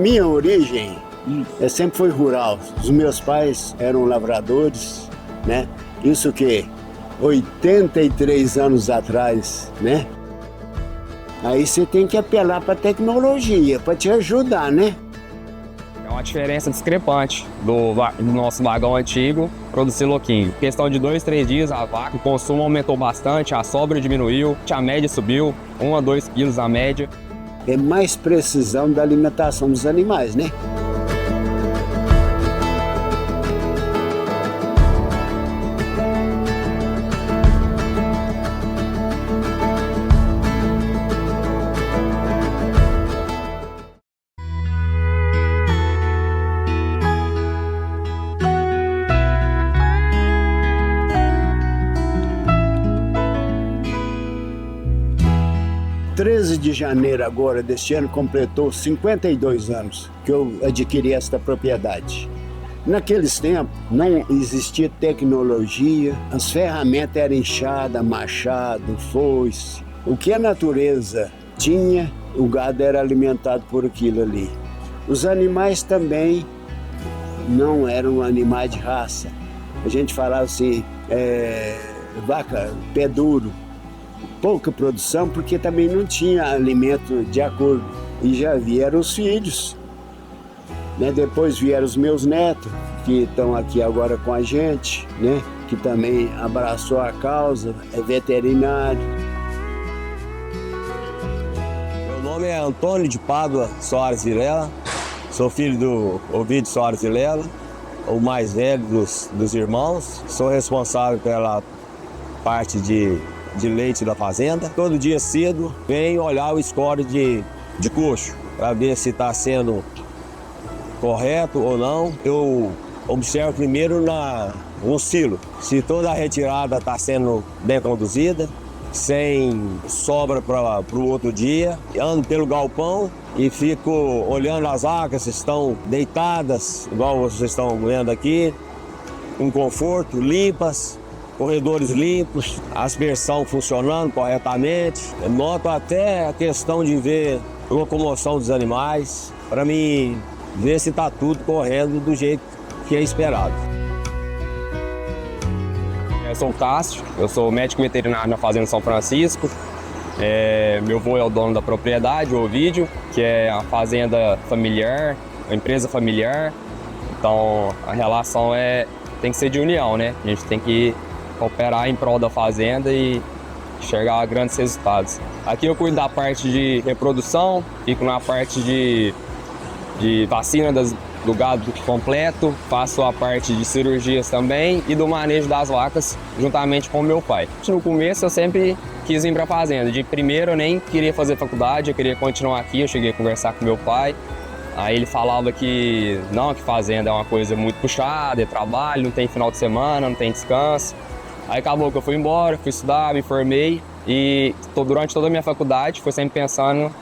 minha origem sempre foi rural. Os meus pais eram lavradores, né? Isso que 83 anos atrás, né? Aí você tem que apelar para a tecnologia, para te ajudar, né? É uma diferença discrepante do nosso vagão antigo para o do siloquinho. Em questão de 2, 3 dias, a vaca, o consumo aumentou bastante, a sobra diminuiu, a média subiu, 1 a 2 quilos a média. É mais precisão da alimentação dos animais, né? Dia 13 de janeiro agora deste ano completou 52 anos que eu adquiri esta propriedade. Naqueles tempos não existia tecnologia, as ferramentas eram enxada, machado, foice. O que a natureza tinha, o gado era alimentado por aquilo ali. Os animais também não eram animais de raça. A gente falava assim, vaca, pé duro. Pouca produção, porque também não tinha alimento de acordo. E já vieram os filhos, né? Depois vieram os meus netos, que estão aqui agora com a gente, né? Que também abraçou a causa, é veterinário. Meu nome é Antônio de Pádua Soares Vilela, sou filho do Ovidio Soares Vilela, o mais velho dos irmãos. Sou responsável pela parte de leite da fazenda. Todo dia cedo venho olhar o score de coxo para ver se está sendo correto ou não. Eu observo primeiro no silo, se toda a retirada está sendo bem conduzida, sem sobra para o outro dia. Ando pelo galpão e fico olhando as vacas, se estão deitadas, igual vocês estão vendo aqui, com conforto, limpas, corredores limpos, aspersão funcionando corretamente. Eu noto até a questão de ver a locomoção dos animais, para mim ver se está tudo correndo do jeito que é esperado. Eu sou o Cássio, eu sou médico veterinário na Fazenda São Francisco. Meu avô é o dono da propriedade, o Ovidio, que é a fazenda familiar, uma empresa familiar. Então a relação tem que ser de união, né? A gente tem que operar em prol da fazenda e chegar a grandes resultados. Aqui eu cuido da parte de reprodução, fico na parte de vacina do gado completo, faço a parte de cirurgias também e do manejo das vacas juntamente com o meu pai. No começo eu sempre quis vir para a fazenda. De primeiro eu nem queria fazer faculdade, eu queria continuar aqui, eu cheguei a conversar com meu pai. Aí ele falava que fazenda é uma coisa muito puxada, é trabalho, não tem final de semana, não tem descanso. Aí acabou que eu fui embora, fui estudar, me formei e durante toda a minha faculdade fui sempre pensando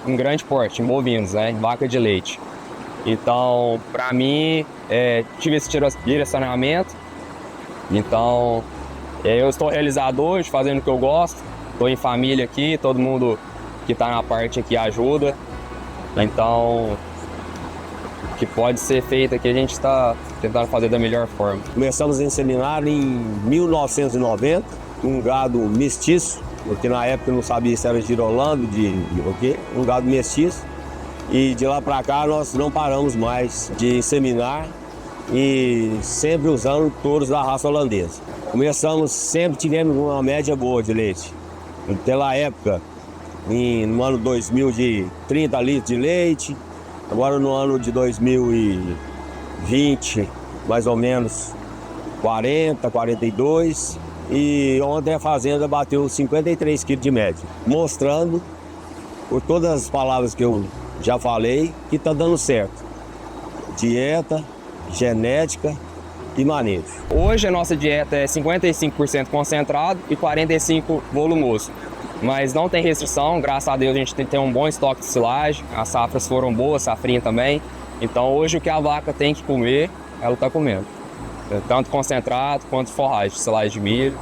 em grande porte, em bovinos, né, em vaca de leite. Então, para mim, tive esse direcionamento. Então, eu estou realizado hoje, fazendo o que eu gosto. Estou em família aqui, todo mundo que está na parte aqui ajuda. Então, o que pode ser feito aqui a gente está tentando fazer da melhor forma. Começamos a inseminar em 1990, um gado mestiço, porque na época eu não sabia se era girolando, o quê, um gado mestiço. E de lá para cá nós não paramos mais de inseminar e sempre usando touros da raça holandesa. Sempre tivemos uma média boa de leite. Pela época, no ano 2000, de 30 litros de leite. Agora no ano de 2020, mais ou menos 40, 42. E ontem a fazenda bateu 53 quilos de média, mostrando, por todas as palavras que eu já falei, que está dando certo. Dieta, genética e manejo. Hoje a nossa dieta é 55% concentrado e 45% volumoso. Mas não tem restrição, graças a Deus a gente tem um bom estoque de silagem, as safras foram boas, safrinha também. Então hoje o que a vaca tem que comer, ela está comendo. Tanto concentrado quanto forragem, silagem de milho,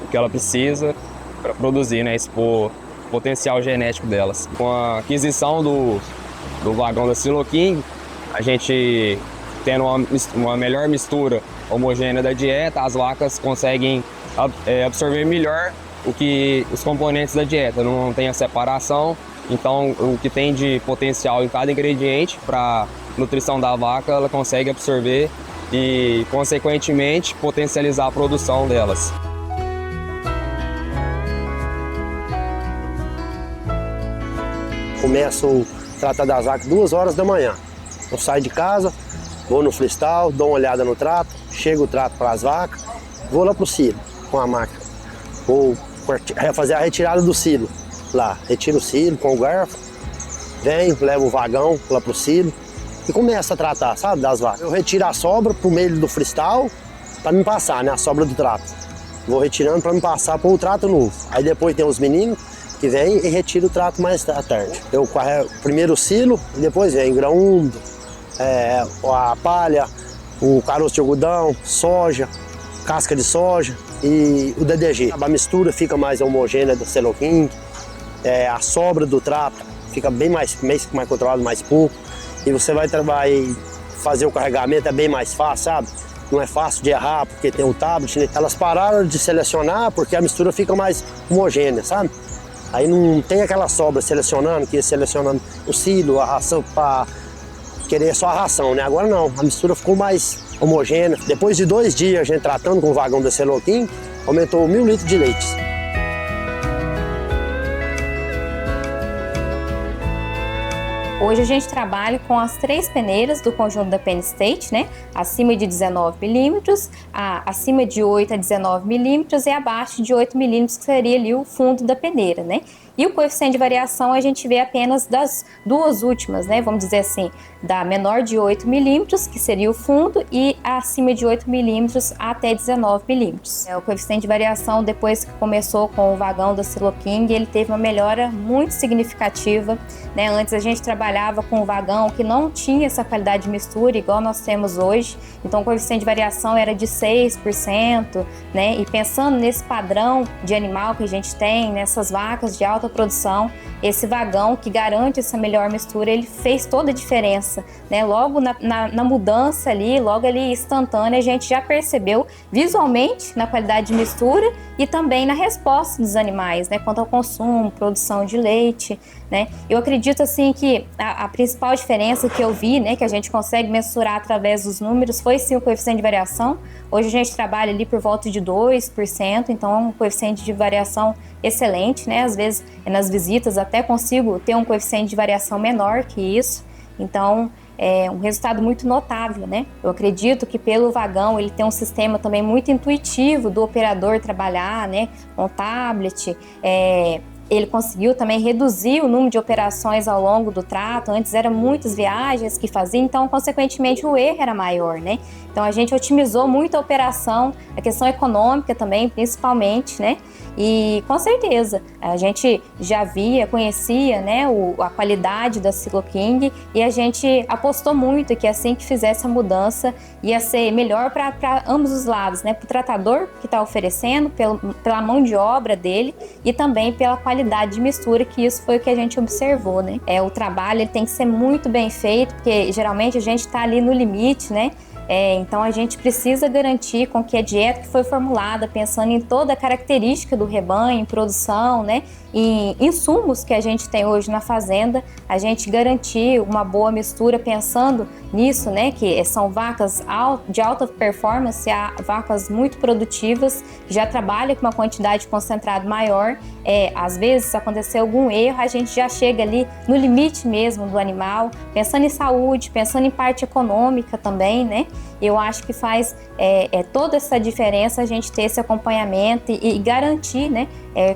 o que ela precisa para produzir, né, expor o potencial genético delas. Com a aquisição do vagão da Silo King, a gente tendo uma melhor mistura homogênea da dieta, as vacas conseguem absorver melhor os componentes da dieta, não tem a separação. Então, o que tem de potencial em cada ingrediente para nutrição da vaca, ela consegue absorver e, consequentemente, potencializar a produção delas. Começo a tratar das vacas 2 horas da manhã. Eu saio de casa, vou no freestyle, dou uma olhada no trato, chego o trato para as vacas, vou lá pro silo com a máquina. Vou fazer a retirada do silo lá. Retiro o silo com o garfo, venho, levo o vagão lá pro silo e começo a tratar, sabe, das vacas. Eu retiro a sobra pro meio do freestyle para me passar, né, a sobra do trato. Vou retirando para me passar para o trato novo. Aí depois tem os meninos que vêm e retiram o trato mais à tarde. Eu carrego primeiro o silo e depois vem grão úmido, a palha, o caroço de algodão, soja, casca de soja e o DDG. A mistura fica mais homogênea do Silo King, a sobra do trato fica bem mais controlado, mais pouco. E você vai fazer o carregamento, é bem mais fácil, sabe? Não é fácil de errar, porque tem o tablet, né? Elas pararam de selecionar porque a mistura fica mais homogênea, sabe? Aí não tem aquela sobra selecionando o silo, a ração, para querer só a ração, né? Agora não, a mistura ficou mais homogênea. Depois de 2 dias a gente tratando com o vagão da Silo King, aumentou 1000 litros de leite. Hoje a gente trabalha com as 3 peneiras do conjunto da Penn State, né? Acima de 19 milímetros, acima de 8 a 19 milímetros e abaixo de 8 milímetros, que seria ali o fundo da peneira, né? E o coeficiente de variação a gente vê apenas das 2 últimas, né? Vamos dizer assim, da menor de 8 milímetros, que seria o fundo, e acima de 8 milímetros até 19 milímetros. O coeficiente de variação, depois que começou com o vagão da Silo King, ele teve uma melhora muito significativa, né? Antes a gente trabalhava com um vagão que não tinha essa qualidade de mistura, igual nós temos hoje. Então o coeficiente de variação era de 6%, né? E pensando nesse padrão de animal que a gente tem, nessas vacas de alta produção, esse vagão que garante essa melhor mistura, ele fez toda a diferença, né? Logo na mudança ali, logo ali instantânea, a gente já percebeu visualmente na qualidade de mistura e também na resposta dos animais, né? Quanto ao consumo, produção de leite, né? Eu acredito assim que a principal diferença que eu vi, né, que a gente consegue mensurar através dos números, foi sim o coeficiente de variação. Hoje a gente trabalha ali por volta de 2%, então é um coeficiente de variação excelente, né? Às vezes nas visitas até consigo ter um coeficiente de variação menor que isso, então é um resultado muito notável, né? Eu acredito que pelo vagão ele tem um sistema também muito intuitivo do operador trabalhar, né, com tablet. Ele conseguiu também reduzir o número de operações ao longo do trato. Antes eram muitas viagens que fazia, então consequentemente o erro era maior, né? Então a gente otimizou muito a operação, a questão econômica também, principalmente, né? E com certeza a gente já conhecia, né, a qualidade da Silo King, e a gente apostou muito que assim que fizesse a mudança ia ser melhor para ambos os lados, né? Para o tratador que está oferecendo, pela mão de obra dele e também pela qualidade de mistura, que isso foi o que a gente observou, né? O trabalho ele tem que ser muito bem feito, porque geralmente a gente está ali no limite, né? Então a gente precisa garantir com que a dieta que foi formulada pensando em toda a característica do rebanho, em produção, né, em insumos que a gente tem hoje na fazenda, a gente garantir uma boa mistura pensando nisso, né, que são vacas de alta performance, vacas muito produtivas, que já trabalham com uma quantidade de concentrado maior. Às vezes, se acontecer algum erro, a gente já chega ali no limite mesmo do animal, pensando em saúde, pensando em parte econômica também, né? Eu acho que faz toda essa diferença a gente ter esse acompanhamento e garantir, né,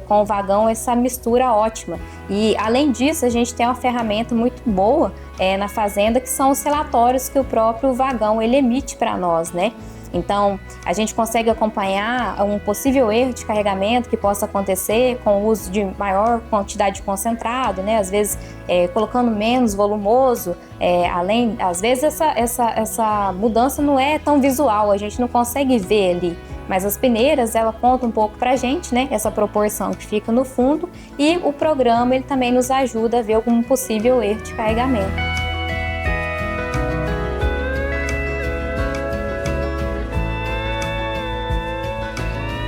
com o vagão essa mistura ótima. E além disso, a gente tem uma ferramenta muito boa na fazenda, que são os relatórios que o próprio vagão ele emite para nós, né? Então, a gente consegue acompanhar um possível erro de carregamento que possa acontecer com o uso de maior quantidade de concentrado, né? Às vezes, colocando menos volumoso, às vezes essa mudança não é tão visual, a gente não consegue ver ali, Mas as peneiras, ela conta um pouco pra gente, né, essa proporção que fica no fundo, e o programa ele também nos ajuda a ver algum possível erro de carregamento.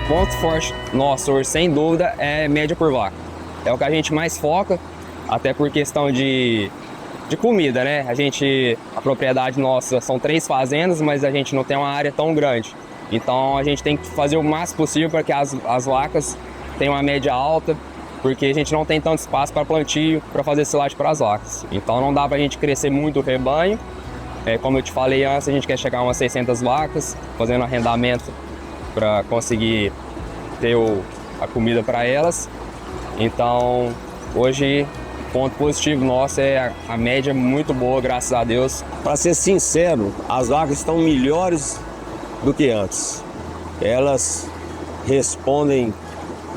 Ponto forte nosso hoje, sem dúvida, é média por vaca. É o que a gente mais foca, até por questão de comida, né? A propriedade nossa são 3 fazendas, mas a gente não tem uma área tão grande. Então a gente tem que fazer o máximo possível para que as vacas tenham uma média alta, porque a gente não tem tanto espaço para plantio, para fazer silagem para as vacas. Então não dá para a gente crescer muito o rebanho. Como eu te falei antes, a gente quer chegar a umas 600 vacas, fazendo arrendamento para conseguir ter a comida para elas. Então, hoje, o ponto positivo nosso é a média muito boa, graças a Deus. Para ser sincero, as vacas estão melhores do que antes. Elas respondem,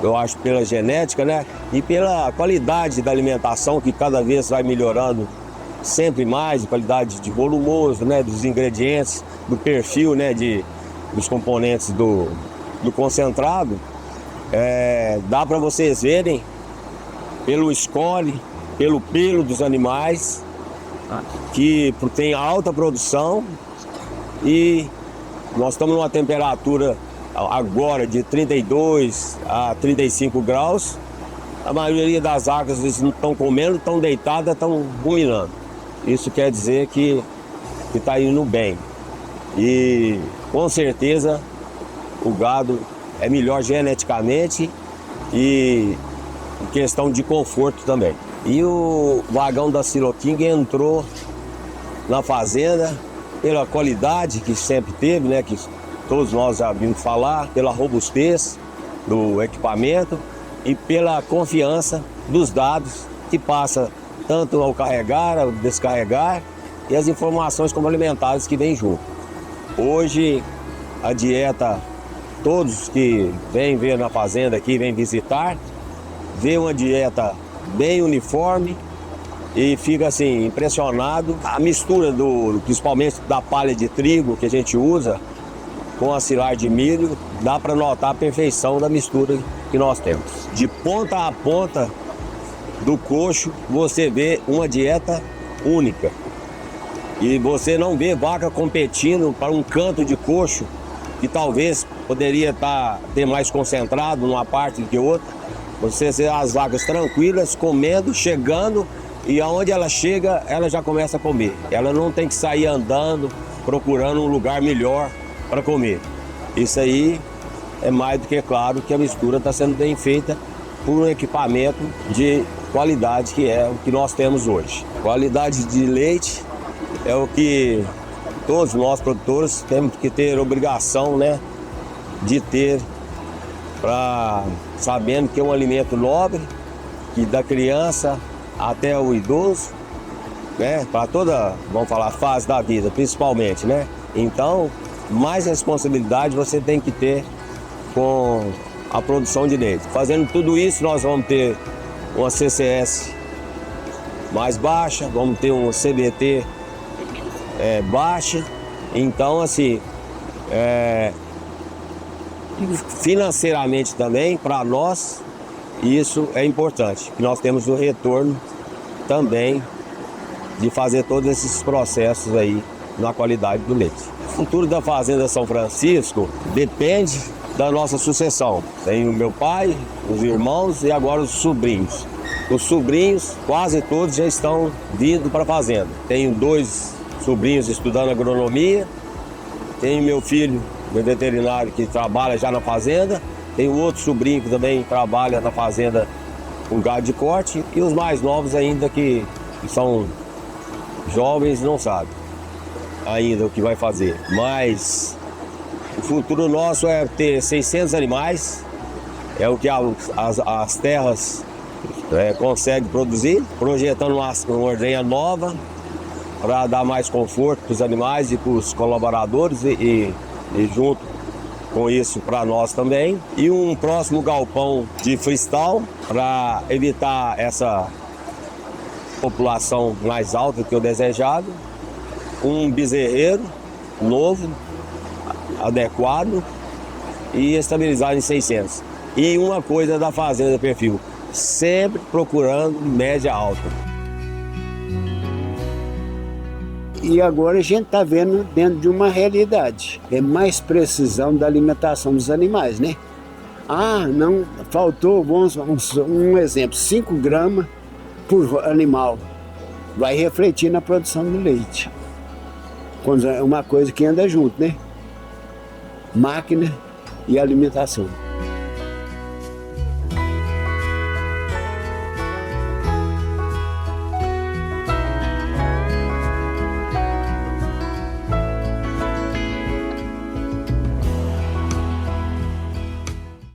eu acho, pela genética, né? E pela qualidade da alimentação, que cada vez vai melhorando sempre mais, qualidade de volumoso, né? Dos ingredientes, do perfil, né? Dos componentes do concentrado. Dá para vocês verem pelo score, pelo pelo dos animais, que tem alta produção, e nós estamos numa temperatura agora de 32 a 35 graus. A maioria das vacas não estão comendo, estão deitadas, estão ruminando. Isso quer dizer que está indo bem. E com certeza o gado é melhor geneticamente e em questão de conforto também. E o vagão da Silo King entrou na fazenda pela qualidade que sempre teve, né, que todos nós já vimos falar, pela robustez do equipamento e pela confiança dos dados que passa tanto ao carregar, ao descarregar e as informações complementares que vêm junto. Hoje a dieta, todos que vêm ver na fazenda aqui, vêm visitar, vê uma dieta bem uniforme e fica assim impressionado. A mistura principalmente da palha de trigo que a gente usa com a silagem de milho, dá para notar a perfeição da mistura que nós temos. De ponta a ponta do coxo você vê uma dieta única. E você não vê vaca competindo para um canto de coxo que talvez poderia ter mais concentrado numa parte do que outra. Você vê as vacas tranquilas, comendo, chegando, e aonde ela chega, ela já começa a comer. Ela não tem que sair andando, procurando um lugar melhor para comer. Isso aí é mais do que claro que a mistura está sendo bem feita por um equipamento de qualidade, que é o que nós temos hoje. Qualidade de leite é o que todos nós produtores temos que ter obrigação, né, de ter, sabendo que é um alimento nobre, que da criança até o idoso, né, para toda, vamos falar, fase da vida, principalmente, né? Então, mais responsabilidade você tem que ter com a produção de leite. Fazendo tudo isso, nós vamos ter uma CCS mais baixa, vamos ter um CBT baixa. Então, assim, financeiramente também, para nós, isso é importante. Nós temos o retorno também de fazer todos esses processos aí na qualidade do leite. O futuro da Fazenda São Francisco depende da nossa sucessão. Tem o meu pai, os irmãos e agora os sobrinhos. Os sobrinhos, quase todos já estão vindo para a fazenda. Tenho 2 sobrinhos estudando agronomia, tenho meu filho, meu veterinário, que trabalha já na fazenda, tenho outro sobrinho que também trabalha na fazenda com gado de corte, e os mais novos ainda que são jovens não sabem ainda o que vai fazer. Mas o futuro nosso é ter 600 animais, é o que as terras conseguem produzir, projetando uma ordenha nova para dar mais conforto para os animais e para os colaboradores e junto com isso para nós também. E um próximo galpão de freestyle para evitar essa população mais alta que o desejado. Um bezerreiro novo, adequado, e estabilizar em 600. E uma coisa da fazenda perfil, sempre procurando média alta. E agora a gente está vendo dentro de uma realidade. É mais precisão da alimentação dos animais, né? Ah, não, faltou, um exemplo, 5 gramas por animal. Vai refletir na produção do leite. É uma coisa que anda junto, né? Máquina e alimentação.